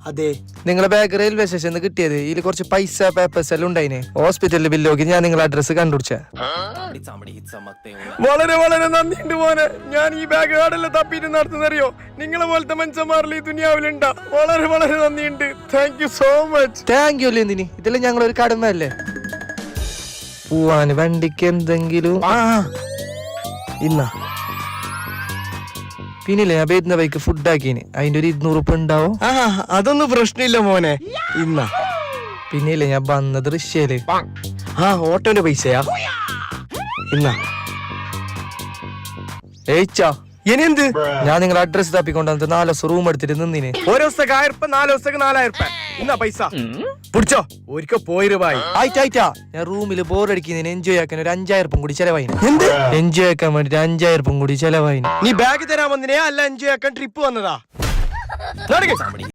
അതെ, നിങ്ങളെ bag railway സ്റ്റേഷനിൽ കിട്ടിയത്. ഇതിൽ കുറച്ച് പൈസ പേപ്പേഴ്സ് എല്ലാം ഉണ്ടായിനെ. ഹോസ്പിറ്റലിൽ ബില്ല് നോക്കി ഞാൻ നിങ്ങളെ അഡ്രസ് കണ്ടുപിടിച്ച. വളരെ വളരെ നന്ദിയുണ്ട് മോനെ. ഞാൻ ഈ ബാഗ് കാർഡെല്ലാം തപ്പിട്ട് നടത്തുന്നറിയോ? നിങ്ങളെ പോലത്തെ മനുഷ്യന്മാരിൽ ഈ ദുനിയാവിലുണ്ടാ. വളരെ വളരെ നന്ദിയുണ്ട്. Thank you so much. Thank you അല്ലേ എന്തിന്? ഇതെല്ലാം ഞങ്ങളൊരു കടമല്ലേ. പോവാന് വണ്ടിക്ക് എന്തെങ്കിലും ഇന്നാ പിന്നില്ലേ ഞാൻ വരുന്ന ബൈക്ക് ഫുഡ് ആക്കിന്. അതിന്റെ ഒരു 200 ഉറുപ്പ് ഉണ്ടാവും. അതൊന്നും പ്രശ്നമില്ല മോനെ. ഇന്നാ പിന്നില്ലേ ഞാൻ വന്നത് ഋഷ്യയില്. ഓട്ടോന്റെ പൈസയാ. ഇന്നാ ഏച്ചാ ഇനിയെന്ത്? ഞാൻ നിങ്ങളെ അഡ്രസ് തപ്പിക്കൊണ്ടു 4 ദിവസം റൂം എടുത്തിട്ട് നിന്നിന്. ഒരു ദിവസത്തേക്ക് 1000 ഉറുപ്പ, 4 ദിവസത്തേക്ക് 4000 ഉറുപ്പ. ഇന്നാ പൈസ പിടിച്ചോ. ഒരിക്കൽ പോയിരു ഭായി. ആയിട്ടാ ഞാൻ റൂമിൽ ബോറടിക്കുന്നതിന് എൻജോയ് ആക്കാൻ ഒരു 5000 ഉറുപ്പും കൂടി ചെലവായിന്. എന്ത്? എൻജോയ് ആക്കാൻ വേണ്ടിട്ട് 5000 ഉറുപ്പും കൂടി ചെലവായിന്. നീ ബാഗ് തരാൻ വന്നിനെ അല്ല എൻജോയ് ആക്കാൻ ട്രിപ്പ് വന്നതാ?